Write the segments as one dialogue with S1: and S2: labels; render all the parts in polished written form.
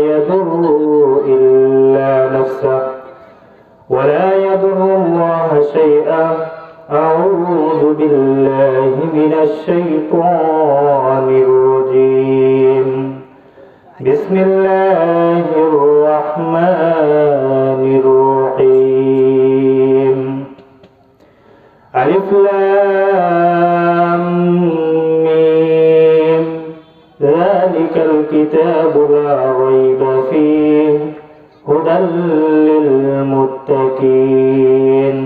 S1: يضر إلا نفسه ولا يضر الله شيئا. أعوذ بالله من الشيطان الرجيم. بسم الله الرحمن الرحيم. ألف لام ميم. ذلك الكتاب لا ريب فيه هدى للمتقين.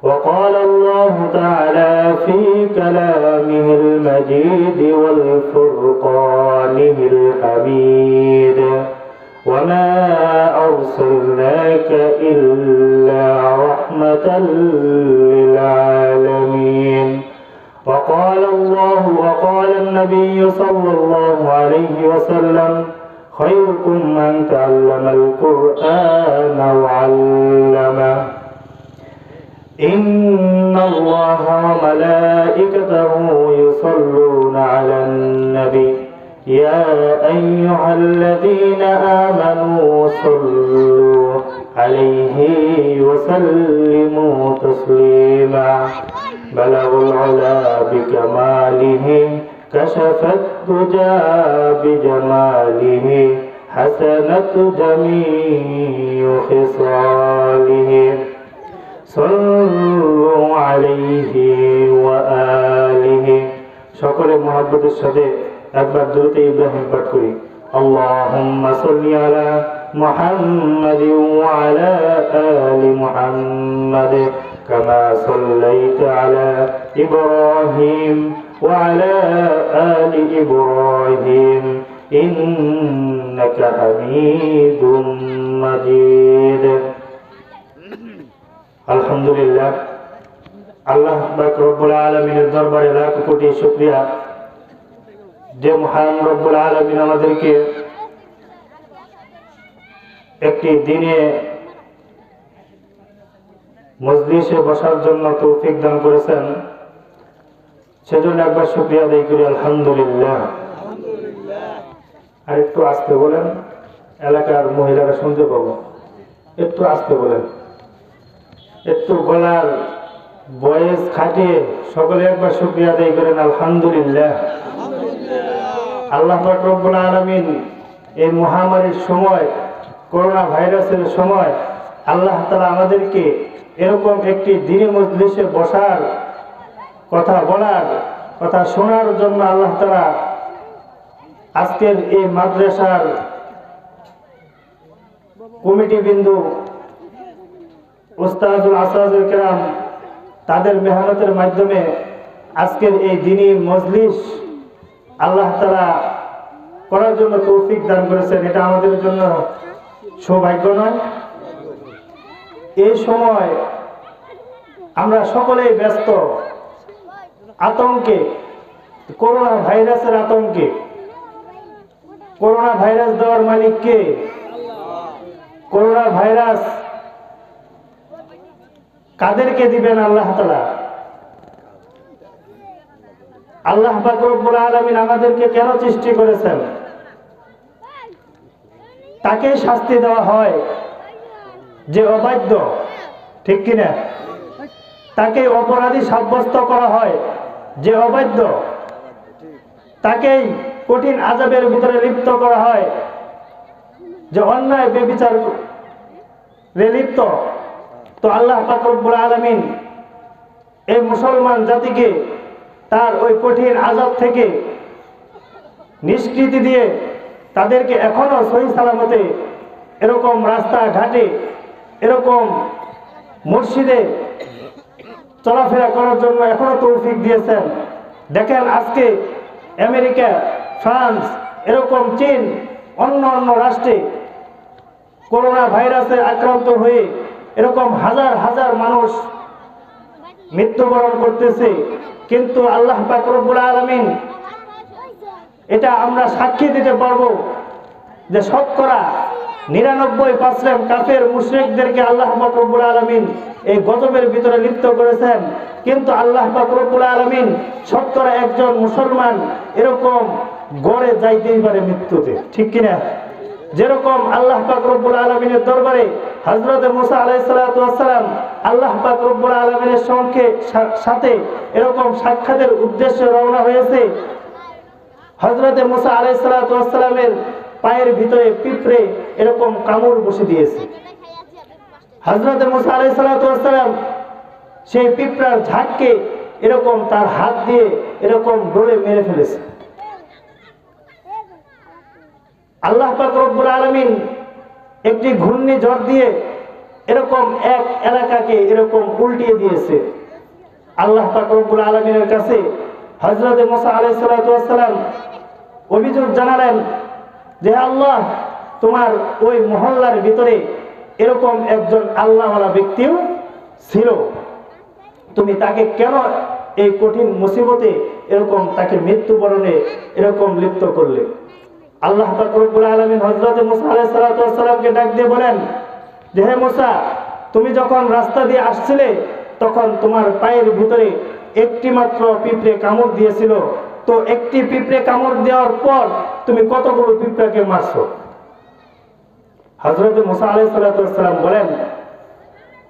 S1: وقال الله تعالى في كلامه المجيد والفرقانه الحميد: وما أرسلناك إلا رحمة للعالمين. وقال النبي صلى الله عليه وسلم: خيركم من تعلم القرآن وعلمه. إن الله وملائكته يصلون على النبي يا أيها الذين آمنوا صلوا عليه وسلموا تسليما. بلغ العلا بكماله كشف الدجى بجماله حسنت جميع خصاله. صلوا عليه وآله. সকলে মুহাব্বতের সাথে একবার দুরূদ ইব্রাহিম পাঠ করি। আল্লাহুম্মা সাল্লি আলা মুহাম্মাদ ওয়া আলা আলি মুহাম্মাদ কামা সাল্লাইতা আলা ইব্রাহিম ওয়া আলা আলি ইব্রাহিম ইন্নাকা হামিদুম মাজিদ। আলহামদুলিল্লাহ, আল্লাহ পাক রব্বুল আলামিনের দরবারে লাখ কোটি শুকরিয়া যে মহান রব্বুল আলামিন আমাদেরকে একটি দিনে মজলিসে বসার জন্য তৌফিক দান করেছেন, সেজন্য একবার শুকরিয়া আদায় করি আলহামদুলিল্লাহ। আর একটু আস্তে বলেন, এলাকার মহিলারা শুনতে পাবো। একটু আস্তে বলেন, একটু গলার ভয়েস খাটিয়ে সকলে একবার শুকরিয়া আদায় করেন আলহামদুলিল্লাহ। আল্লাহ পাক রব্বুল আলামিন এই মহামারীর সময়, করোনা ভাইরাসের সময় আল্লাহ তাআলা আমাদেরকে এরকম একটি দিনে মজলিসে বসার, কথা বলার, কথা শোনার জন্য আল্লাহ তাআলা আজকের এই মাদ্রাসার কমিটি বিন্দু, উস্তাদুল আসাদুল কিরাম, তাদের মেহনতের মাধ্যমে আজকের এই দিনী মজলিস আল্লাহ তাআলা করার জন্য তৌফিক দান করেছেন। এটা আমাদের জন্য সৌভাগ্য নয়? এই সময় আমরা সকলেই ব্যস্ত আতঙ্কে, করোনা ভাইরাসের আতঙ্কে। করোনা ভাইরাস দেওয়ার মালিক কে? করোনা ভাইরাস কাদেরকে দিবেন আল্লাহ তাআলা? আল্লাহ পাক রব্বুল আলামিন আমাদেরকে কেন সৃষ্টি করেছেন? তাকে শাস্তি দেওয়া হয় যে অবাধ্য, ঠিক কিনা? তাকে অপরাধী সাব্যস্ত করা হয় যে অবাধ্য, তাকেই কঠিন আযাবের ভিতরে লিপ্ত করা হয় যে অন্যায় বেবিচার লিপ্ত। তো আল্লাহ পাক রব্বুল আলামিন এই মুসলমান জাতিকে তার ওই কঠিন আযাব থেকে নিষ্কৃতি দিয়ে তাদেরকে এখনো সহি সালামতে এরকম রাস্তা ঘাটে, এরকম মসজিদে চলাফেরা করার জন্য এখনো তৌফিক দিয়েছেন। দেখেন আজকে আমেরিকা, ফ্রান্স, এরকম চীন, অন্য অন্য রাষ্ট্রে করোনা ভাইরাসে আক্রান্ত হয়ে এরকম হাজার হাজার মানুষ মৃত্যুবরণ করতেছে। কিন্তু আল্লাহ পাক রব্বুল আলামিন, এটা আমরা সাক্ষী দিতে পারবো যে শতকরা 99% কাফের মুশরিকদেরকে আল্লাহ পাক রব্বুল আলামিন এই গজবের ভিতরে লিপ্ত করেছেন। কিন্তু আল্লাহ পাক রব্বুল আলামিন শতকরা একজন মুসলমান এরকম গড়ে যাইতেই পারে মৃত্যুতে, ঠিক কিনা? যেরকম আল্লাহ পাক রব্বুল আলামিনের দরবারে হযরত মুসা আলাইহিস সালাতু ওয়াস সালাম আল্লাহ পাক রব্বুল আলামিনের সাথে এরকম সাক্ষাতের উদ্দেশ্যে রওনা হয়েছে, হযরত মুসা আলাইহিস সালাতু ওয়াস সালামের পায়ের ভিতরে পিঁপড়ে এরকম কামড় বসে দিয়েছে। হযরত মুসা আলাইহিস সালাতু ওয়াস সালাম সেই পিঁপড়ার ঝাঁককে এরকম তার হাত দিয়ে এরকম ডলে মেরে ফেলেছে। আল্লাহ পাক রব্বুল আলামিন একটি ঘূর্ণিঝড় দিয়ে এরকম এক এলাকাকে এরকম উল্টিয়ে দিয়েছে। আল্লাহ পাক রব্বুল আলামিনের কাছে হযরত মুসা আলাইহিস সালাতু ওয়াস সালাম অভিযোগ জানালেন যে আল্লাহ, তোমার ওই মহল্লার ভিতরে এরকম একজন আল্লাহওয়ালা ব্যক্তিও ছিল, তুমি তাকে কেন এই কঠিন মুসিবতে এরকম তাকে মৃত্যুবরণে এরকম লিপ্ত করলে? আল্লাহ পাক রব্বুল আলামিন হযরত মুসা আলাইহিস সালাতু ওয়াস সালামকে ডাক দিয়ে বলেন যে হে মুসা, তুমি যখন রাস্তা দিয়ে আসছিলে তখন তোমার পায়ের ভিতরে একটি মাত্র পিঁপড়ে কামড় দিয়েছিল, তো একটি পিঁপড়ে কামড় দেওয়ার পর তুমি কতগুলো পিঁপড়াকে মারছো? হযরত মুসা আলাইহিস সালাতু ওয়াস সালাম বলেন,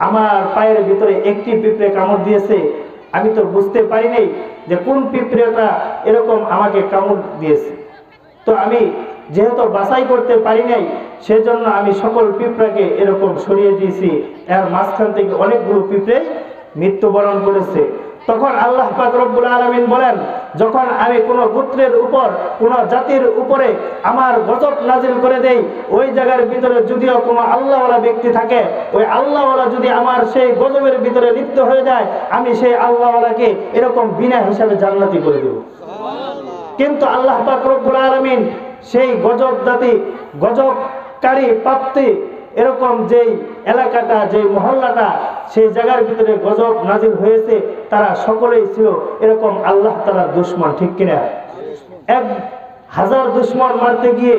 S1: আমার পায়ের ভিতরে একটি পিঁপড়ে কামড় দিয়েছে, আমি তো বুঝতে পারি নাই যে কোন পিঁপড়েটা এরকম আমাকে কামড় দিয়েছে। তো আমি যেহেতু বাছাই করতে পারি নাই, সেজন্য আমি সকল পিঁপড়াকে এরকম সরিয়ে দিয়েছি, এর মাঝখান থেকে অনেকগুলো পিঁপড়ে মৃত্যুবরণ করেছে। তখন আল্লাহ পাক রব্বুল আলামিন বলেন, যখন আমি কোনো গোত্রের উপর কোনো জাতির উপরে আমার গজব নাজিল করে দেই, ওই জায়গার ভিতরে যদিও কোনো আল্লাহওয়ালা ব্যক্তি থাকে, ওই আল্লাহওয়ালা যদি আমার সেই গজবের ভিতরে লিপ্ত হয়ে যায়, আমি সেই আল্লাহওয়ালাকে এরকম বিনা হিসাবে জান্নাতি করে দেব। কিন্তু আল্লাহ পাক রব্বুল আলামিন সেই গজব জাতি, গজবকারী প্রাপ্তি এরকম যেই এলাকাটা, যেই মহল্লাটা, সেই জায়গার ভিতরে গজব নাজিল হয়েছে, তারা সকলেই ছিল এরকম আল্লাহ তাআলার দুশমন, ঠিক কিনা? 1000 দুশমন মারতে গিয়ে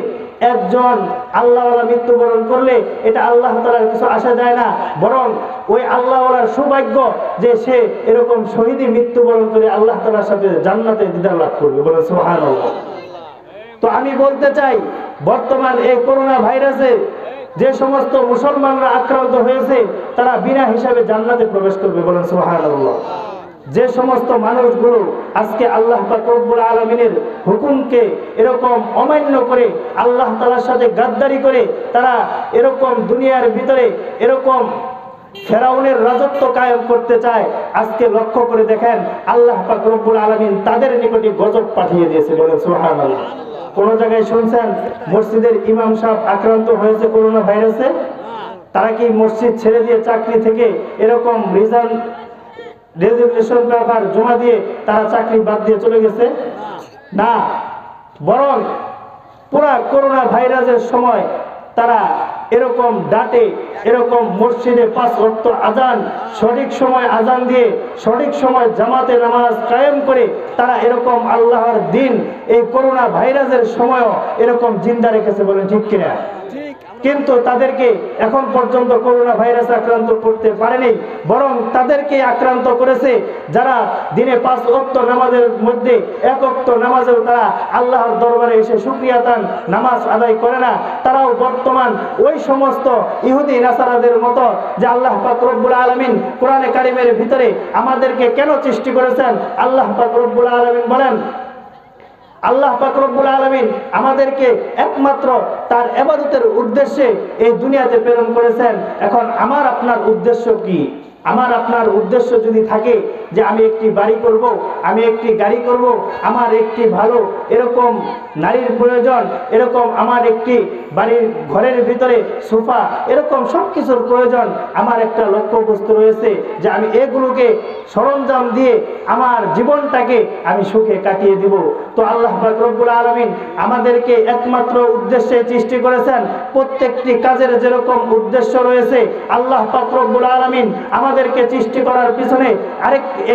S1: একজন আল্লাহওয়ালা মৃত্যুবরণ করলে এটা আল্লাহ তাআলার কিছু আসা যায় না, বরং ওই আল্লাহওয়ালার সৌভাগ্য যে সে এরকম শহীদী মৃত্যুবরণ করে আল্লাহ তাআলার সাথে জান্নাতে দিদার লাভ করবে। বলেন সুবহানাল্লাহ। তো আমি বলতে চাই, বর্তমান এই করোনা ভাইরাসে যে সমস্ত মুসলমানরা আক্রান্ত হয়েছে, তারা বিনা হিসাবে জান্নাতে প্রবেশ করবে। বলেন সুবহানাল্লাহ। যে সমস্ত মানুষগুলো আজকে আল্লাহ পাক রব্বুল আলামিনের হুকুমকে এরকম অমান্য করে আল্লাহ তাআলার সাথে গাদ্দারি করে তারা এরকম দুনিয়ার ভিতরে এরকম ফেরাউনের রাজত্ব কায়েম করতে চায়, আজকে লক্ষ্য করে দেখেন আল্লাহ পাক রব্বুল আলামিন তাদের নিকটে গজব পাঠিয়ে দিয়েছে। বলেন সুবহানাল্লাহ। কোন জায়গায় শুনছেন মসজিদের ইমাম সাহেব আক্রান্ত হয়েছে করোনা ভাইরাসে? তারা কি মসজিদ ছেড়ে দিয়ে চাকরি থেকে এরকম রেজিগনেশন পেপার জমা দিয়ে তারা চাকরি বাদ দিয়ে চলে গেছে? না, বরং পুরা করোনা ভাইরাসের সময় তারা এরকম ডাটে এরকম মসজিদে 5 ওয়াক্ত আজান সঠিক সময় আজান দিয়ে সঠিক সময় জামাতে নামাজ কায়েম করে তারা এরকম আল্লাহর দিন এই করোনা ভাইরাসের সময়ও এরকম জিন্দা রেখেছে। বলেন ঠিক কিনা? কিন্তু তাদেরকে এখন পর্যন্ত করোনা ভাইরাস আক্রান্ত করতে পারেনি, বরং তাদেরকে আক্রান্ত করেছে যারা দিনে 5 ওয়াক্ত নামাজের মধ্যে 1 ওয়াক্ত নামাজেও তারা আল্লাহর দরবারে এসে শুকরিয়া তান নামাজ আদায় করে না। তারাও বর্তমান ওই সমস্ত ইহুদি নাসারাদের মতো যে আল্লাহ পাক রব্বুল আলামিন কোরআনে কারিমের ভিতরে আমাদেরকে কেন সৃষ্টি করেছেন, আল্লাহ পাক রব্বুল আলামিন বলেন, আল্লাহ পাক রব্বুল আলামিন আমাদেরকে একমাত্র তার ইবাদতের উদ্দেশ্যে এই দুনিয়াতে প্রেরণ করেছেন। এখন আমার আপনার উদ্দেশ্য কি? আমার আপনার উদ্দেশ্য যদি থাকে যে আমি একটি বাড়ি করব, আমি একটি গাড়ি করব, আমার একটি ভালো এরকম নারীর প্রয়োজন, এরকম আমার একটি বাড়ির ঘরের ভিতরে সোফা, এরকম সব কিছুর প্রয়োজন, আমার একটা লক্ষ্যবস্তু রয়েছে যে আমি এগুলোকে সরঞ্জাম দিয়ে আমার জীবনটাকে আমি সুখে কাটিয়ে দিব। তো আল্লাহ পাক রব্বুল আলামিন আমাদেরকে একমাত্র উদ্দেশ্যে সৃষ্টি করেছেন। প্রত্যেকটি কাজের যেরকম উদ্দেশ্য রয়েছে, আল্লাহ পাক রব্বুল আলামিন আমাদেরকে সৃষ্টি করার পিছনে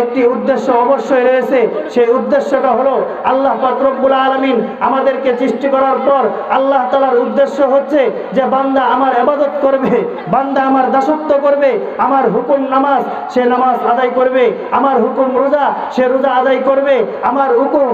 S1: একটি উদ্দেশ্য অবশ্যই রয়েছে। সেই উদ্দেশ্যটা হলো আল্লাহ পাক রব্বুল আলামিন আমাদেরকে সৃষ্টি করার পর আল্লাহ তাআলার উদ্দেশ্য উদ্দেশ্য হচ্ছে যে বান্দা আমার ইবাদত করবে, বান্দা আমার দাসত্ব করবে, আমার হুকুম নামাজ সে নামাজ আদায় করবে, আমার হুকুম রোজা সে রোজা আদায় করবে, আমার হুকুম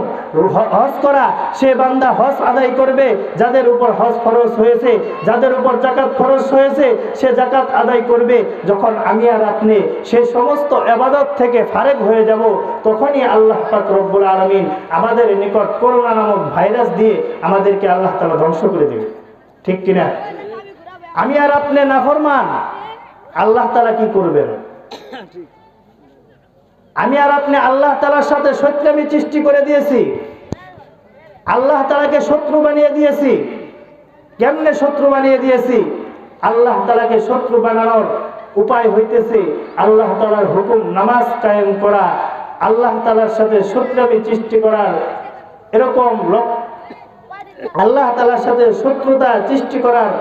S1: হজ করা সে বান্দা হজ আদায় করবে, যাদের উপর হজ ফরজ হয়েছে, যাদের উপর যাকাত ফরজ হয়েছে সে যাকাত আদায় করবে। যখন আমি আর আপনি সেই সমস্ত ইবাদত থেকে ফারেক হয়ে যাব, তখনই আল্লাহ পাক রব্বুল আলামিন আমাদের নিকট করোনা নামক ভাইরাস দিয়ে আমাদেরকে আল্লাহ তাআলা ধ্বংস করে দেবে। ঠিক কিনা? আমি আর আপনি নাফরমান, আল্লাহ তাআলা কি করবেন? আমি আর আপনি আল্লাহ তাআলার সাথে শত্রুমি সৃষ্টি করে দিয়েছি, আল্লাহ তাআলাকে শত্রু বানিয়ে দিয়েছি। কেমনে শত্রু বানিয়ে দিয়েছি? আল্লাহ তাআলাকে শত্রু বানানোর উপায় হইতেছে আল্লাহ তাআলার হুকুম নামাজ কায়েম করা, আল্লাহ তাআলার সাথে শত্রুমি সৃষ্টি করার এরকম আল্লাহ তাআলার সাথে শত্রুতা সৃষ্টি করার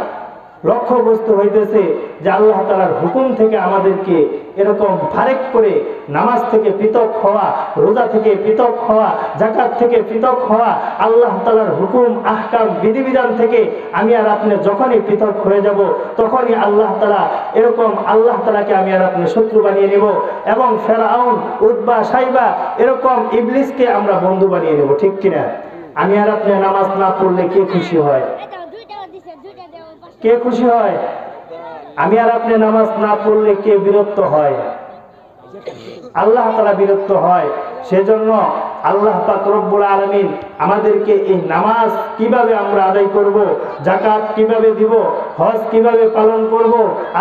S1: লক্ষ্য বস্তু হইতেছে যে আল্লাহ তাআলার হুকুম থেকে আমাদেরকে এরকম ফারেক করে নামাজ থেকে পৃথক হওয়া, রোজা থেকে পৃথক হওয়া, যাকাত থেকে পৃথক হওয়া, আল্লাহ তাআলার হুকুম আহকাম বিধিবিধান থেকে আমি আর আপনি যখনই পৃথক হয়ে যাব, তখনই আল্লাহ তাআলা এরকম আল্লাহ তাআলাকে আমি আর আপনি শত্রু বানিয়ে নেব এবং ফেরাউন, উতবা, সাইবা এরকম ইবলিসকে আমরা বন্ধু বানিয়ে নেব। ঠিক কিনা? আমি আর আপনি নামাজ না পড়লে কে খুশি হয়? কে খুশি হয়? আমি আর আপনি নামাজ না পড়লে কে বিরক্ত হয়? আল্লাহ তাআলা বিরক্ত হয়। সেজন্য আল্লাহ পাক রব্বুল আলামিন আমাদেরকে এই নামাজ কিভাবে আমরা আদায় করব, যাকাত কিভাবে দিব, হজ কিভাবে পালন করব,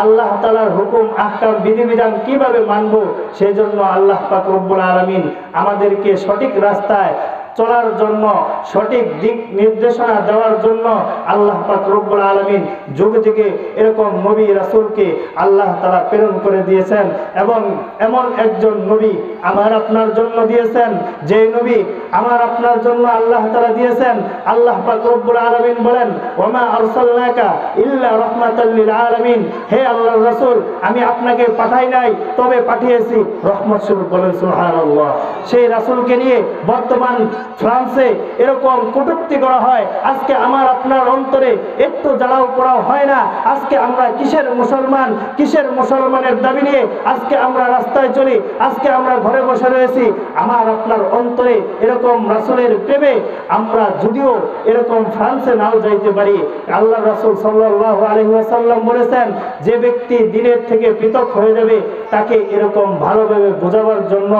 S1: আল্লাহ তাআলার হুকুম আহকাম বিধিবিধান কিভাবে মানব, সেজন্য আল্লাহ পাক রব্বুল আলামিন আমাদেরকে সঠিক রাস্তায় চলার জন্য, সঠিক দিক নির্দেশনা দেওয়ার জন্য আল্লাহ পাক রব্বুল আলামিন যুগে যুগে এরকম নবী রাসূলকে আল্লাহ তাআলা প্রেরণ করে দিয়েছেন এবং এমন একজন নবী আমার আপনার জন্য দিয়েছেন, যে নবী আমার আপনার জন্য আল্লাহ তাআলা দিয়েছেন। আল্লাহ পাক রব্বুল আলামিন বলেন, ওমা আরসালনাকা ইল্লা রাহমাতাল লিল আলামিন, হে আল্লাহর রাসূল আমি আপনাকে পাঠাই নাই, তবে পাঠিয়েছি রহমত স্বরূপ। বলেন সুবহানাল্লাহ। সেই রাসূলকে নিয়ে বর্তমান ফ্রান্সে এরকম কটূক্তি করা হয়। আজকে আমার আপনার অন্তরে একটু জ্বালাও পোড়াও হয় না? আজকে আমরা কিসের মুসলমান, কিসের মুসলমানের দাবি নিয়ে আজকে আমরা রাস্তায় চলি, আজকে আমরা ঘরে বসে রয়েছি। আমার আপনার অন্তরে এরকম রাসূলের প্রেমে আমরা যদিও এরকম ফ্রান্সে নাও যাইতে পারি, আল্লাহ রাসূল সাল্লাল্লাহু আলাইহি ওয়াসাল্লাম বলেছেন যে ব্যক্তি দিনের থেকে পৃথক হয়ে যাবে তাকে এরকম ভালোভাবে বোঝাবার জন্য,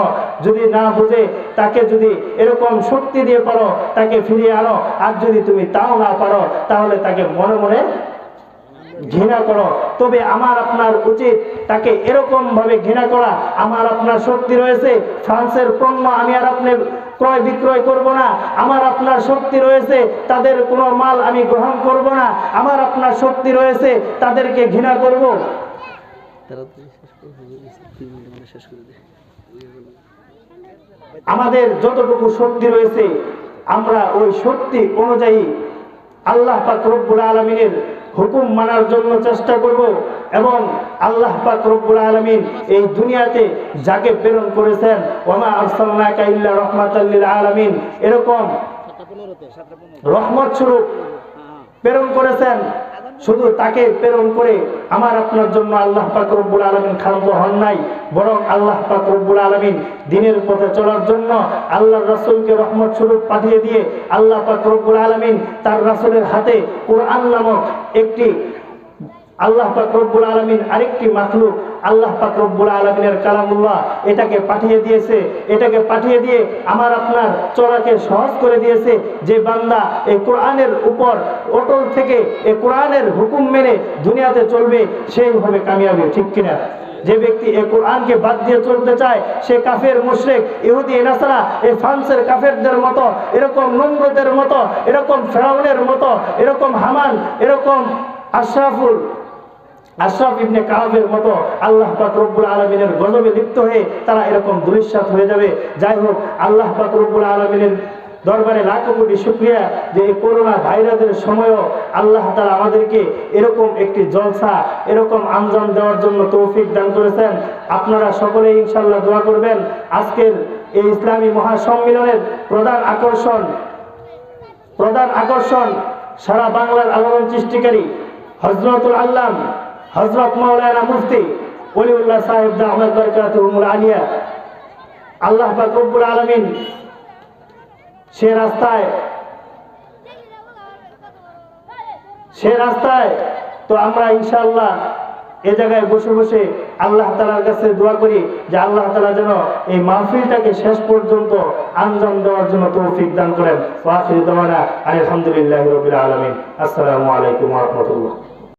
S1: যদি না বুঝে তাকে যদি এরকম শক্তি দিয়ে পারো তাকে ফিরিয়ে আনো, আর যদি তুমি তাও না পারো তাহলে তাকে মনে মনে ঘৃণা করো। তবে আমার আপনার উচিত তাকে এরকম ভাবে ঘৃণা করা। আমার আপনার শক্তি রয়েছে, ফ্রান্সের পণ্য আমি আর আপনি ক্রয় বিক্রয় করব না। আমার আপনার শক্তি রয়েছে, তাদের কোনো মাল আমি গ্রহণ করব না। আমার আপনার শক্তি রয়েছে, তাদেরকে ঘৃণা করব। আমাদের যতটুকু শক্তি রয়েছে আমরা ওই শক্তি অনুযায়ী আল্লাহ পাক রব্বুল আলামিনের হুকুম মানার জন্য চেষ্টা করব এবং আল্লাহ পাক রব্বুল আলামিন এই দুনিয়াতে যাকে প্রেরণ করেছেন ওমা আরসালনাকা ইল্লা রাহমাতাল লিল আলামিন, এরকম রহমত স্বরূপ প্রেরণ করেছেন, শুধু তাকে প্রেরণ করে আমার আপনার জন্য আল্লাহ পাক রব্বুল আলামিন ক্ষান্ত হন নাই, বরং আল্লাহ পাক রব্বুল আলামিন দ্বীনের পথে চলার জন্য আল্লাহর রাসূলকে রহমত স্বরূপ পাঠিয়ে দিয়ে আল্লাহ পাক রব্বুল আলামিন তার রাসূলের হাতে কুরআন নামক একটি আল্লাহ পাক রব্বুল আলামিন আরেকটি মাখলুক আল্লাহ পাক রব্বুল আলামিনের কালামুল্লাহ এটাকে পাঠিয়ে দিয়েছে। এটাকে পাঠিয়ে দিয়ে আমার আপনার চলাকে সহজ করে দিয়েছে। যে বান্দা এই কোরআনের উপর অটল থেকে এই কোরআনের হুকুম মেনে দুনিয়াতে চলবে সেই হবে কামিয়াবি। ঠিক কিনা? যে ব্যক্তি এই কোরআনকে বাদ দিয়ে চলতে চায় সে কাফের, মুশরিক, ইহুদি, নাসারা, এই ফ্রান্সের কাফেরদের মতো, এরকম নমরুদের মতো, এরকম ফেরাউনের মতো, এরকম হামান, এরকম আশরাফ ইবনে কাবের মতো আল্লাহ পাক রব্বুল আলামিনের গজবে লিপ্ত হয়ে তারা এরকম দুলিশাত হয়ে যাবে। যাই হোক, আল্লাহ পাক রব্বুল আলামিনের দরবারে লাখ কোটি শুকরিয়া যে এই করোনা ভাইরাসের সময়ও আল্লাহ তাআলা আমাদেরকে এরকম একটি জলসা, এরকম আঞ্জাম দেওয়ার জন্য তৌফিক দান করেছেন। আপনারা সকলেই ইনশাআল্লাহ দোয়া করবেন। আজকের এই ইসলামী মহাসম্মেলনের প্রধান আকর্ষণ সারা বাংলার আলোড়ন সৃষ্টিকারী হযরতুল আল্লাম হযরত মাওলানা মুফতি ওলিউল্লাহ সাহেব দামাত বরকাতুহুল আলিয়া, আল্লাহ পাক রব্বুল আলামিন সে রাস্তায় তো আমরা ইনশাআল্লাহ এ জায়গায় বসে বসে আল্লাহ তাআলার কাছে দোয়া করি যে আল্লাহ তাআলা যেন এই মাহফিলটাকে শেষ পর্যন্ত আঞ্জাম দেওয়ার জন্য তৌফিক দান করেন। ওয়া আখিরু দাওয়ানা আলহামদুলিল্লাহি রাব্বিল আলামিন। আসসালামু আলাইকুম ওয়া রাহমাতুল্লাহ।